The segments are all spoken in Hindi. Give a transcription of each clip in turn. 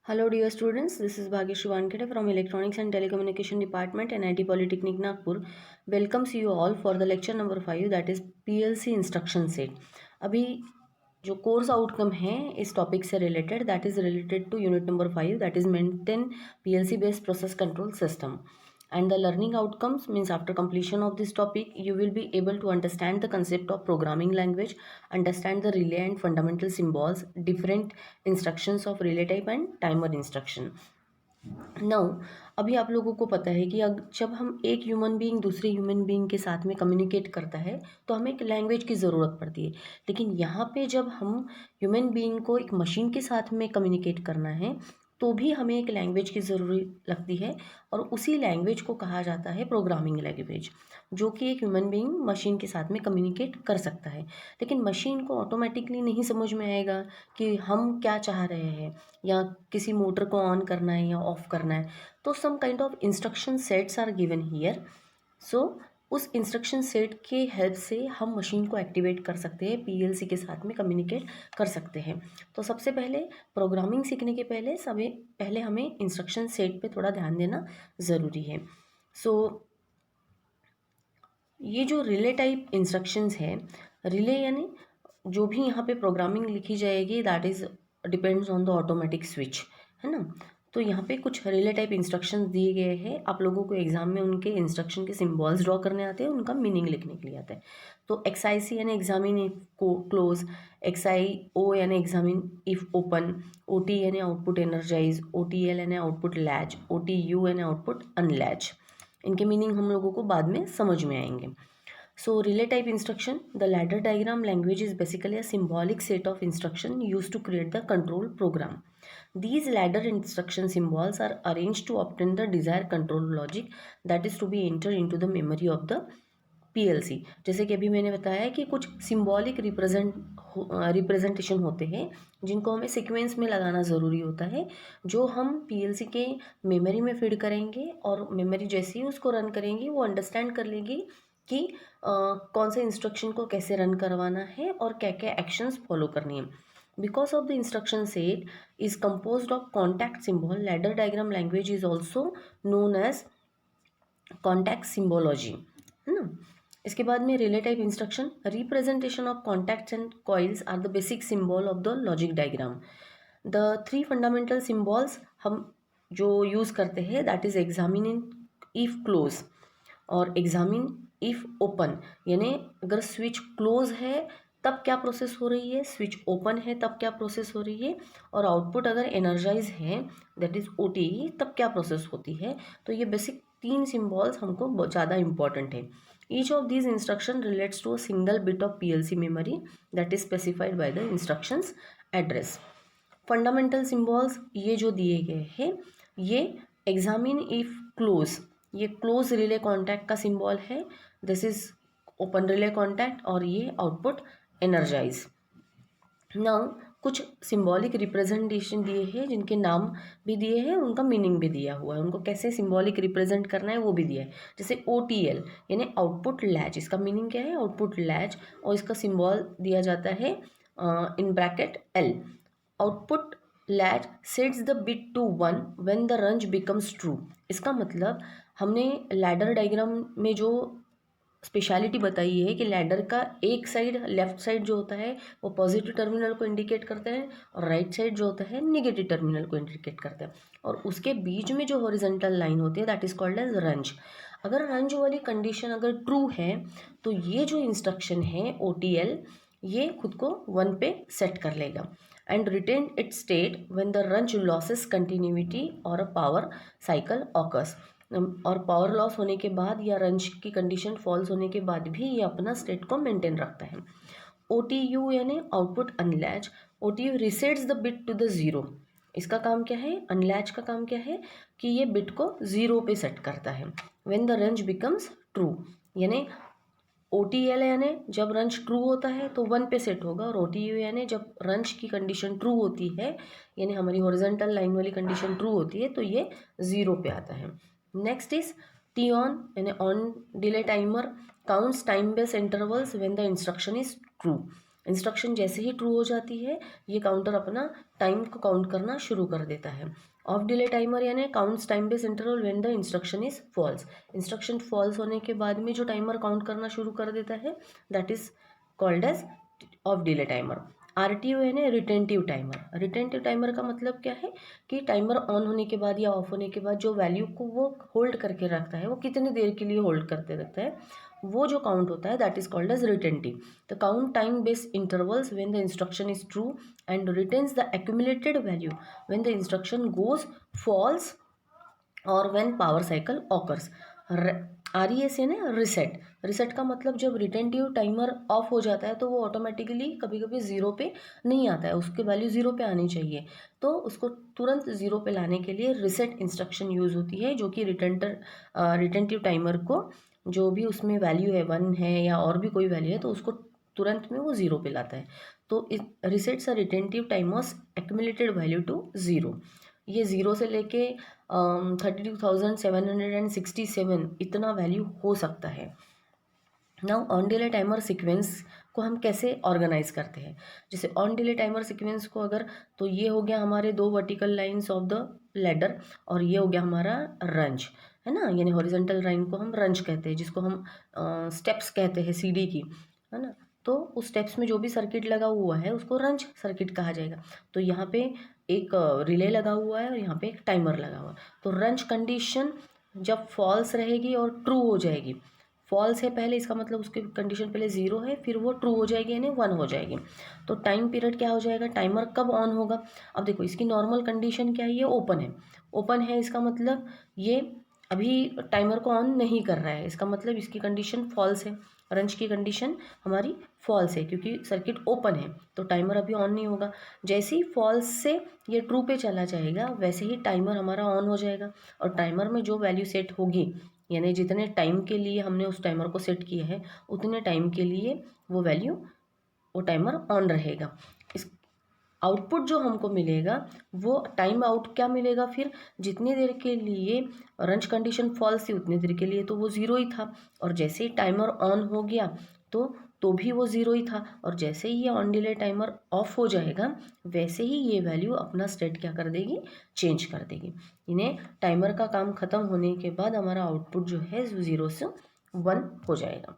Hello dear students, this is Bhagyashree Wankade from Electronics and Telecommunication Department, NIT Polytechnic Nagpur. Welcomes you all for the lecture number 5, that is PLC instruction set. अभी जो कोर्स आउटकम है इस टॉपिक से related, that is related to unit number 5, that is maintain PLC based process control system. And the learning outcomes means after completion of this topic you will be able to understand the concept of programming language, understand the relay and fundamental symbols, different instructions of relay type and timer instruction. Now अभी आप लोगों को पता है कि जब हम एक ह्यूमन बीइंग दूसरे ह्यूमन बीइंग के साथ में कम्युनिकेट करता है तो हमें एक लैंग्वेज की ज़रूरत पड़ती है, लेकिन यहाँ पे जब हम ह्यूमन बीइंग को एक मशीन के साथ में कम्युनिकेट करना है तो भी हमें एक लैंग्वेज की ज़रूरत लगती है, और उसी लैंग्वेज को कहा जाता है प्रोग्रामिंग लैंग्वेज, जो कि एक ह्यूमन बीइंग मशीन के साथ में कम्युनिकेट कर सकता है। लेकिन मशीन को ऑटोमेटिकली नहीं समझ में आएगा कि हम क्या चाह रहे हैं, या किसी मोटर को ऑन करना है या ऑफ करना है, तो some kind of instruction sets are given here. So उस इंस्ट्रक्शन सेट के हेल्प से हम मशीन को एक्टिवेट कर सकते हैं, पीएलसी के साथ में कम्युनिकेट कर सकते हैं। तो सबसे पहले प्रोग्रामिंग सीखने के पहले हमें इंस्ट्रक्शन सेट पे थोड़ा ध्यान देना ज़रूरी है। सो ये जो रिले टाइप इंस्ट्रक्शंस है, रिले यानी जो भी यहाँ पे प्रोग्रामिंग लिखी जाएगी that is depends on the automatic switch, है ना। तो यहाँ पे कुछ रिले टाइप इंस्ट्रक्शंस दिए गए हैं, आप लोगों को एग्जाम में उनके इंस्ट्रक्शन के सिंबल्स ड्रॉ करने आते हैं, उनका मीनिंग लिखने के लिए आता है। तो XIC यानी एग्जामिन इफ क्लोज, XIO यानी एग्जामिन इफ ओपन, OT यानी आउटपुट एनर्जाइज, OTL यानी आउटपुट लैच, OTU यानी आउटपुट अनलैच। इनके मीनिंग हम लोगों को बाद में समझ में आएंगे। So relay type instruction, the ladder diagram language is basically a symbolic set of instruction used to create the control program. These ladder instruction symbols are arranged to obtain the desired control logic that is to be entered into the memory of the PLC. जैसे कि अभी मैंने बताया कि कुछ सिंबॉलिक रिप्रेजेंटेशन होते हैं जिनको हमें सीक्वेंस में लगाना ज़रूरी होता है, जो हम PLC के मेमोरी में फीड करेंगे, और मेमोरी जैसे ही उसको रन करेंगी वो अंडरस्टैंड कर लेगी कि कौन से इंस्ट्रक्शन को कैसे रन करवाना है और क्या क्या एक्शंस फॉलो करनी है। Because of the instruction set is composed of contact symbol, ladder diagram language is also known as contact symbology, है ना। इसके बाद में relay type instruction, representation of contacts and coils are the basic symbol of the logic diagram. The 3 fundamental symbols हम जो यूज़ करते हैं that is examine if close और एग्जामिन इफ ओपन, यानी अगर स्विच क्लोज है तब क्या प्रोसेस हो रही है, स्विच ओपन है तब क्या प्रोसेस हो रही है, और आउटपुट अगर एनर्जाइज है दैट इज OT तब क्या प्रोसेस होती है। तो ये बेसिक 3 सिंबल्स हमको बहुत ज़्यादा इंपॉर्टेंट है। Each of these instruction relates to a single bit of PLC memory that is specified by the instructions address. Fundamental symbols ये जो दिए गए हैं, ये एग्जामिन इफ क्लोज, ये क्लोज रिले कॉन्टैक्ट का सिंबल है, this is open relay contact, और ये आउटपुट एनर्जाइज। नाउ कुछ सिंबॉलिक रिप्रेजेंटेशन दिए हैं जिनके नाम भी दिए हैं, उनका मीनिंग भी दिया हुआ है, उनको कैसे सिंबॉलिक रिप्रेजेंट करना है वो भी दिया है। जैसे OTL यानी आउटपुट लैच, इसका मीनिंग क्या है, आउटपुट लैच, और इसका सिंबल दिया जाता है in bracket L। Output latch sets the bit to 1 when the rung becomes true. इसका मतलब हमने लैडर डायग्राम में जो स्पेशलिटी बताई है कि लैडर का एक साइड, लेफ्ट साइड जो होता है वो पॉजिटिव टर्मिनल को इंडिकेट करता है, और राइट साइड जो होता है निगेटिव टर्मिनल को इंडिकेट करता है, और उसके बीच में जो हॉरिजॉन्टल लाइन होती है दैट इज कॉल्ड एज रंज। अगर रंज वाली कंडीशन अगर ट्रू है तो ये जो इंस्ट्रक्शन है OTL ये खुद को 1 पे सेट कर लेगा and retain its state when the rung loses continuity और अ पावर साइकिल ऑकर्स। और पावर लॉस होने के बाद या रंज की कंडीशन फॉल्स होने के बाद भी ये अपना स्टेट को मेंटेन रखता है। OTU यानी output unlatch, OTU resets the bit to the zero. इसका काम क्या है, अनलैच का काम क्या है कि ये बिट को 0 पे सेट करता है when the rung becomes true. यानी OTL यानी जब रंज ट्रू होता है तो 1 पे सेट होगा, और OTU यानी जब रंज की कंडीशन ट्रू होती है, यानी हमारी हॉरिजॉन्टल लाइन वाली कंडीशन ट्रू होती है, तो ये 0 पे आता है। नेक्स्ट इज TON यानी on delay timer counts time based intervals when the instruction is true. Instruction जैसे ही ट्रू हो जाती है ये काउंटर अपना टाइम को काउंट करना शुरू कर देता है। ऑफ डिले टाइमर यानी counts time base interval when the instruction is false. Instruction false होने के बाद में जो टाइमर काउंट करना शुरू कर देता है that is called as off delay timer. RTU है ना रिटेंटिव टाइमर। रिटेंटिव टाइमर का मतलब क्या है कि टाइमर ऑन होने के बाद या ऑफ होने के बाद जो वैल्यू को वो होल्ड करके रखता है, वो कितनी देर के लिए होल्ड करते रखता है, वो जो काउंट होता है that is called as retentive. The count time based intervals when the instruction is true and retains the accumulated value when the instruction goes false और when power cycle occurs. RES है ना रिसेट। रिसेट का मतलब जब रिटेंटिव टाइमर ऑफ हो जाता है तो वो ऑटोमेटिकली कभी कभी ज़ीरो पे नहीं आता है, उसकी वैल्यू ज़ीरो पे आनी चाहिए, तो उसको तुरंत ज़ीरो पे लाने के लिए रिसेट इंस्ट्रक्शन यूज़ होती है, जो कि रिटेंटिव टाइमर को जो भी उसमें वैल्यू है 1 है या और भी कोई वैल्यू है तो उसको तुरंत में वो ज़ीरो पे लाता है। तो resets are retentive timers accumulated value to zero. ये ज़ीरो से लेके 32,767 इतना वैल्यू हो सकता है। Now on delay timer sequence को हम कैसे ऑर्गेनाइज करते हैं। जैसे ऑन डिले टाइमर सीक्वेंस को अगर, तो ये हो गया हमारे 2 vertical lines of the ladder और ये हो गया हमारा रंच, है ना, यानी हॉरिजॉन्टल लाइन को हम रंच कहते हैं, जिसको हम स्टेप्स कहते हैं सीढ़ी की, है ना। तो उस स्टेप्स में जो भी सर्किट लगा हुआ है उसको रंच सर्किट कहा जाएगा। तो यहाँ पे एक रिले लगा हुआ है और यहाँ पे एक टाइमर लगा हुआ है। तो रंच कंडीशन जब फॉल्स रहेगी और ट्रू हो जाएगी, फॉल्स है पहले इसका मतलब उसकी कंडीशन पहले ज़ीरो है, फिर वो ट्रू हो जाएगी यानी 1 हो जाएगी। तो टाइम पीरियड क्या हो जाएगा, टाइमर कब ऑन होगा। अब देखो इसकी नॉर्मल कंडीशन क्या है, ये ओपन है। ओपन है इसका मतलब ये अभी टाइमर को ऑन नहीं कर रहा है, इसका मतलब इसकी कंडीशन फॉल्स है। रंच की कंडीशन हमारी फॉल्स है क्योंकि सर्किट ओपन है, तो टाइमर अभी ऑन नहीं होगा। जैसे ही फॉल्स से ये ट्रू पे चला जाएगा वैसे ही टाइमर हमारा ऑन हो जाएगा, और टाइमर में जो वैल्यू सेट होगी, यानी जितने टाइम के लिए हमने उस टाइमर को सेट किया है उतने टाइम के लिए वो वैल्यू, वो टाइमर ऑन रहेगा। इस आउटपुट जो हमको मिलेगा वो टाइम आउट क्या मिलेगा, फिर जितनी देर के लिए रंच कंडीशन फॉल्स थी उतनी देर के लिए तो वो ज़ीरो ही था, और जैसे ही टाइमर ऑन हो गया तो भी वो ज़ीरो ही था, और जैसे ही ये ऑन डिले टाइमर ऑफ हो जाएगा वैसे ही ये वैल्यू अपना स्टेट क्या कर देगी, चेंज कर देगी। इन्हें टाइमर का काम ख़त्म होने के बाद हमारा आउटपुट जो है 0 से 1 हो जाएगा।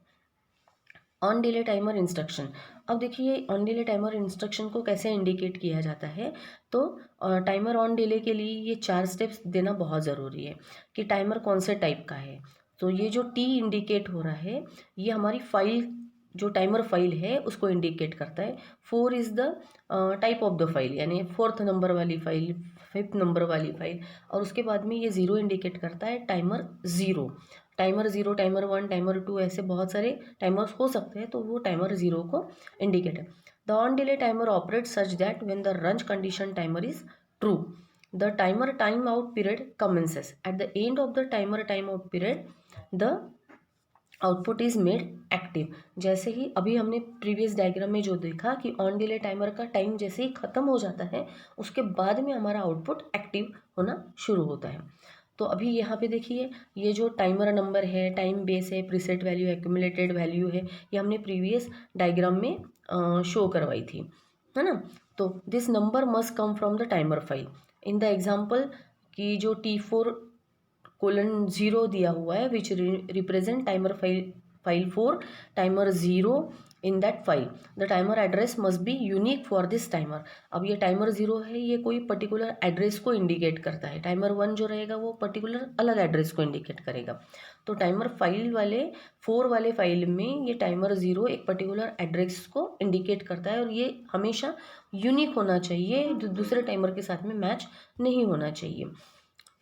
On delay timer instruction. अब देखिए ऑन डिले टाइमर इंस्ट्रक्शन को कैसे इंडिकेट किया जाता है। तो टाइमर ऑन डिले के लिए ये 4 स्टेप्स देना बहुत ज़रूरी है कि टाइमर कौन से टाइप का है। तो ये जो टी इंडिकेट हो रहा है ये हमारी फाइल, जो टाइमर फाइल है उसको इंडिकेट करता है। 4 is the type of the file, यानी 4th नंबर वाली फाइल, 5th नंबर वाली फाइल, और उसके बाद में ये 0 इंडिकेट करता है timer zero. Timer 0, timer 1, timer 2, ऐसे बहुत सारे टाइमर्स हो सकते हैं, तो वो टाइमर 0 को इंडिकेट है। The on delay timer operate such that when the ranch condition timer is true the timer time out period commences at the end of the timer time out period the output is made active. जैसे ही अभी हमने प्रीवियस डायग्राम में जो देखा कि ऑन डिले टाइमर का टाइम जैसे ही ख़त्म हो जाता है उसके बाद में हमारा आउटपुट एक्टिव होना शुरू होता है। तो अभी यहाँ पे देखिए ये जो टाइमर नंबर है, टाइम बेस है, प्रीसेट वैल्यू, एक्यूमुलेटेड वैल्यू है, ये हमने प्रीवियस डायग्राम में शो करवाई थी, है ना। तो this number must come from the timer file. In the example की जो T4:0 दिया हुआ है which represent timer file 4 timer 0 in that file the timer address must be unique for this timer. अब ये टाइमर 0 है, ये कोई पर्टिकुलर एड्रेस को इंडिकेट करता है। टाइमर 1 जो रहेगा वो पर्टिकुलर अलग एड्रेस को इंडिकेट करेगा। तो टाइमर फाइल वाले 4 वाले फाइल में ये टाइमर 0 एक पर्टिकुलर एड्रेस को इंडिकेट करता है, और ये हमेशा यूनिक होना चाहिए, दूसरे टाइमर के साथ में मैच नहीं होना चाहिए।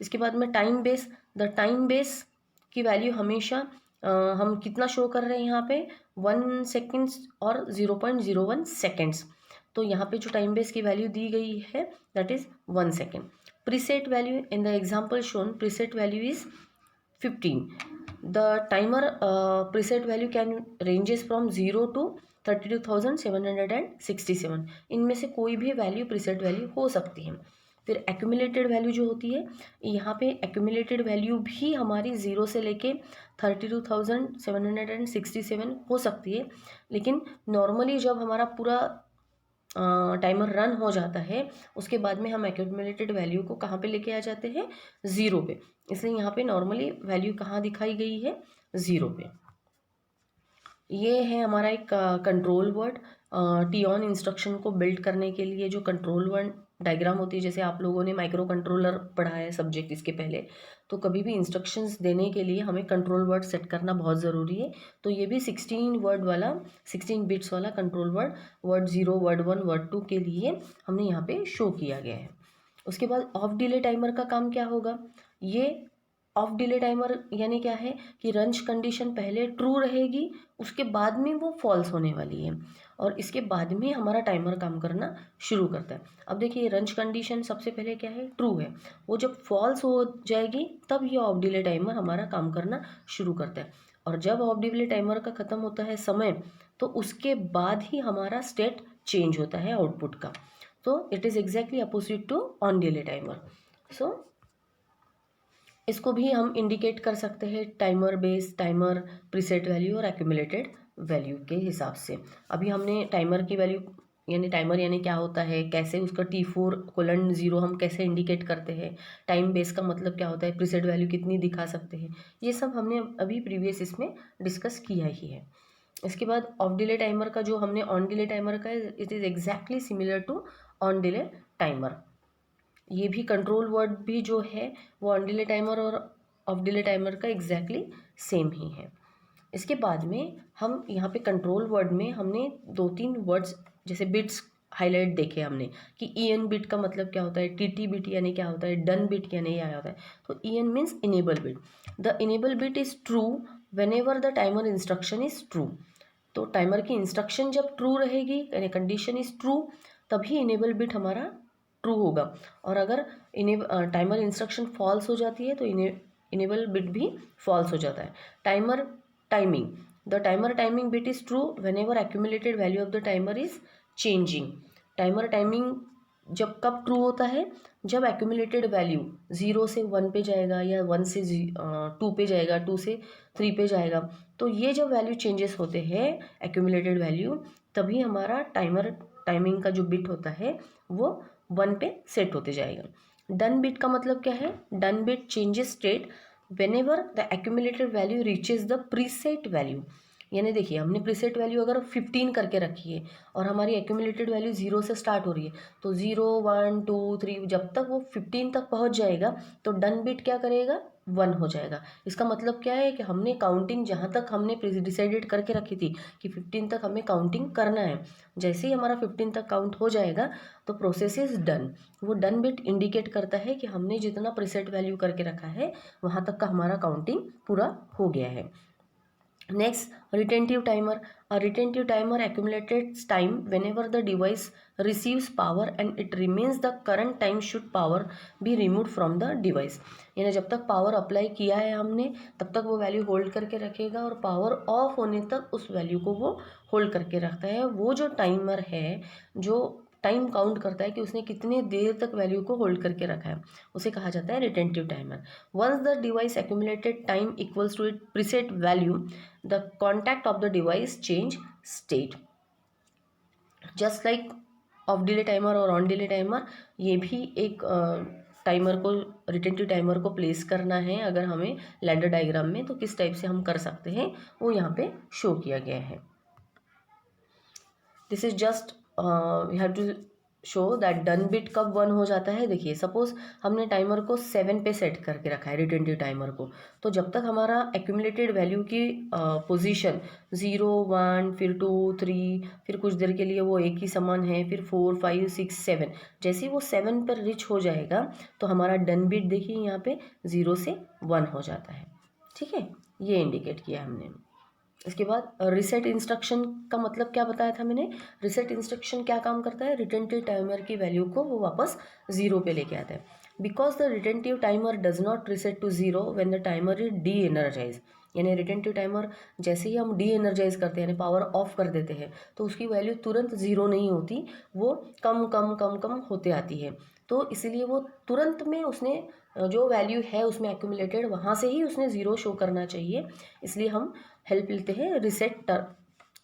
इसके बाद में time base. The time base की वैल्यू हमेशा हम कितना शो कर रहे हैं यहाँ पे 1 सेकेंड्स और 0.01 सेकेंड्स। तो यहाँ पे जो टाइम बेस की वैल्यू दी गई है that is 1 second. Preset value in the example shown preset value is 15। The timer preset value can ranges from 0 to 32,767। इनमें से कोई भी वैल्यू प्रीसेट वैल्यू हो सकती है। फिर एक्यूमुलेटेड वैल्यू जो होती है, यहाँ पे एक्यूमुलेटेड वैल्यू भी हमारी 0 से लेके 32,767 हो सकती है, लेकिन नॉर्मली जब हमारा पूरा टाइमर रन हो जाता है उसके बाद में हम एक्यूमुलेटेड वैल्यू को कहाँ पे लेके आ जाते हैं, 0 पे। इसलिए यहाँ पे नॉर्मली वैल्यू कहाँ दिखाई गई है, 0 पे। ये है हमारा एक control word. T on instruction को बिल्ड करने के लिए जो कंट्रोल वर्ड डायग्राम होती है, जैसे आप लोगों ने माइक्रो कंट्रोलर पढ़ा है सब्जेक्ट इसके पहले, तो कभी भी इंस्ट्रक्शंस देने के लिए हमें कंट्रोल वर्ड सेट करना बहुत ज़रूरी है। तो ये भी 16 बिट्स वाला control word, word 0, word 1, word 2 के लिए हमने यहाँ पे शो किया गया है। उसके बाद ऑफ डिले टाइमर का काम क्या होगा, ये ऑफ डिले टाइमर यानी क्या है कि रंच कंडीशन पहले ट्रू रहेगी, उसके बाद में वो फॉल्स होने वाली है, और इसके बाद में हमारा टाइमर काम करना शुरू करता है। अब देखिए रंच कंडीशन सबसे पहले क्या है, ट्रू है, वो जब फॉल्स हो जाएगी तब ये ऑफ डिले टाइमर हमारा काम करना शुरू करता है, और जब ऑफ डिले टाइमर का ख़त्म होता है समय, तो उसके बाद ही हमारा स्टेट चेंज होता है आउटपुट का। तो it is exactly opposite to on delay timer. So इसको भी हम इंडिकेट कर सकते हैं timer base, timer preset value और एक्यूमुलेटेड वैल्यू के हिसाब से। अभी हमने टाइमर की वैल्यू यानी टाइमर यानी क्या होता है, कैसे उसका T4:0 हम कैसे इंडिकेट करते हैं, टाइम बेस का मतलब क्या होता है, प्रीसेट वैल्यू कितनी दिखा सकते हैं, ये सब हमने अभी प्रीवियस इसमें डिस्कस किया ही है। इसके बाद ऑफ डिले टाइमर का जो हमने ऑन डिले टाइमर का है, it is exactly similar to on delay timer. ये भी कंट्रोल वर्ड भी जो है वो ऑन डिले टाइमर और ऑफ डिले टाइमर का एग्जैक्टली सेम ही है। इसके बाद में हम यहाँ पे कंट्रोल वर्ड में हमने 2-3 वर्ड्स जैसे बिट्स हाईलाइट देखे हमने कि EN बिट का मतलब क्या होता है, TT बिट यानी क्या होता है, डन बिट यानी क्या होता है। तो EN means enable bit. The enable bit is true when ever the timer instruction is true. तो टाइमर की इंस्ट्रक्शन जब ट्रू रहेगी यानी कंडीशन इज़ ट्रू, तभी इनेबल बिट हमारा ट्रू होगा, और अगर टाइमर इंस्ट्रक्शन फॉल्स हो जाती है तो इनेबल बिट भी फॉल्स हो जाता है। Timer timing, the timer timing bit is true when ever accumulated value of the timer is changing. Timer timing जब कब ट्रू होता है, जब एक्यूमुलेटेड वैल्यू 0 से 1 पे जाएगा या 1 से 2 पे जाएगा, 2 से 3 पे जाएगा, तो ये जब वैल्यू चेंजेस होते हैं एक्यूमुलेटेड वैल्यू, तभी हमारा टाइमर टाइमिंग का जो बिट होता है वो 1 पे सेट होते जाएगा। डन बिट का मतलब क्या है, done bit changes state whenever the accumulated value reaches the preset value. यानी देखिए हमने प्रीसेट वैल्यू अगर 15 करके रखी है और हमारी एक्यूमुलेटेड वैल्यू 0 से स्टार्ट हो रही है, तो 0, 1, 2, 3 जब तक वो 15 तक पहुंच जाएगा तो डन बिट क्या करेगा, 1 हो जाएगा। इसका मतलब क्या है कि हमने काउंटिंग जहाँ तक हमने डिसाइडेड करके रखी थी कि 15 तक हमें काउंटिंग करना है, जैसे ही हमारा 15 तक काउंट हो जाएगा तो प्रोसेस इज डन। वो डन बिट इंडिकेट करता है कि हमने जितना प्रीसेट वैल्यू करके रखा है वहाँ तक का हमारा काउंटिंग पूरा हो गया है। Next, retentive timer. A retentive timer accumulates time whenever the device receives power and it remains the current time should power be removed from the device. यानी जब तक पावर अप्लाई किया है हमने तब तक वो वैल्यू होल्ड करके रखेगा और पावर ऑफ होने तक उस वैल्यू को वो होल्ड करके रखता है। वो जो टाइमर है जो टाइम काउंट करता है कि उसने कितनी देर तक वैल्यू को होल्ड करके रखा है, उसे कहा जाता है retentive timer. Once the device accumulated time equals to it preset value, the contact of the device change state. Just like off delay timer और ऑन डिले टाइमर, ये भी एक टाइमर को रिटेंटिव टाइमर को प्लेस करना है अगर हमें लैडर डायग्राम में, तो किस टाइप से हम कर सकते हैं वो यहाँ पे शो किया गया है। This is just we have to show that done bit कब 1 हो जाता है। देखिए सपोज हमने टाइमर को 7 पे सेट करके रखा है रिटेंटिव टाइमर को, तो जब तक हमारा एक्यूमुलेटेड वैल्यू की पोजीशन 0, 1 फिर 2, 3 फिर कुछ देर के लिए वो एक ही समान है, फिर 4, 5, 6, 7, जैसे ही वो 7 पर रिच हो जाएगा तो हमारा डन बिट देखिए यहाँ पे 0 से 1 हो जाता है। ठीक है, ये इंडिकेट किया हमने। इसके बाद रिसेट इंस्ट्रक्शन का मतलब क्या बताया था मैंने। रिसेट इंस्ट्रक्शन क्या काम करता है, रिटेंटिव टाइमर की वैल्यू को वो वापस 0 पे लेके आता है। Because the retentive timer does not reset to 0 when the timer is de energize. यानी रिटेंटिव टाइमर जैसे ही हम डी एनर्जाइज करते हैं यानी पावर ऑफ कर देते हैं तो उसकी वैल्यू तुरंत 0 नहीं होती, वो कम कम कम कम होते आती है। तो इसीलिए वो तुरंत में उसने जो वैल्यू है उसमें एक्यूमुलेटेड वहाँ से ही उसने ज़ीरो शो करना चाहिए, इसलिए हम हेल्प लेते हैं रिसेट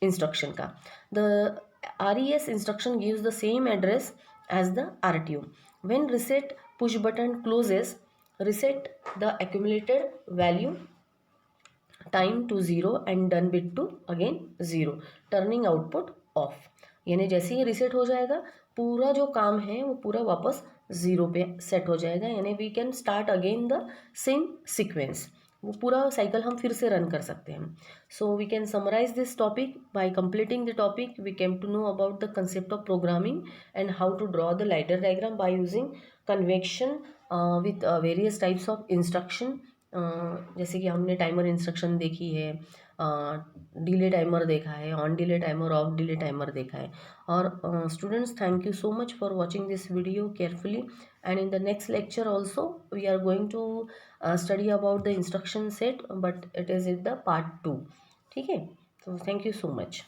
इंस्ट्रक्शन का। The RES instruction gives the same address as the RTO. When reset push button closes, reset the accumulated value time to 0 and done bit to again 0, turning output off. यानी जैसे ही रिसेट हो जाएगा पूरा जो काम है वो पूरा वापस 0 पे सेट हो जाएगा, यानी we can start again the same sequence, वो पूरा साइकिल हम फिर से रन कर सकते हैं। So we can summarise this topic by completing the topic we came to know about the concept of programming and how to draw the ladder diagram by using convention with various types of instruction. जैसे कि हमने टाइमर इंस्ट्रक्शन देखी है, डिले टाइमर देखा है, on delay timer, off delay timer देखा है। और students, thank you so much for watching this video carefully, and in the next lecture also we are going to study about the instruction set, but it is in the part 2। ठीक है, तो थैंक यू सो मच।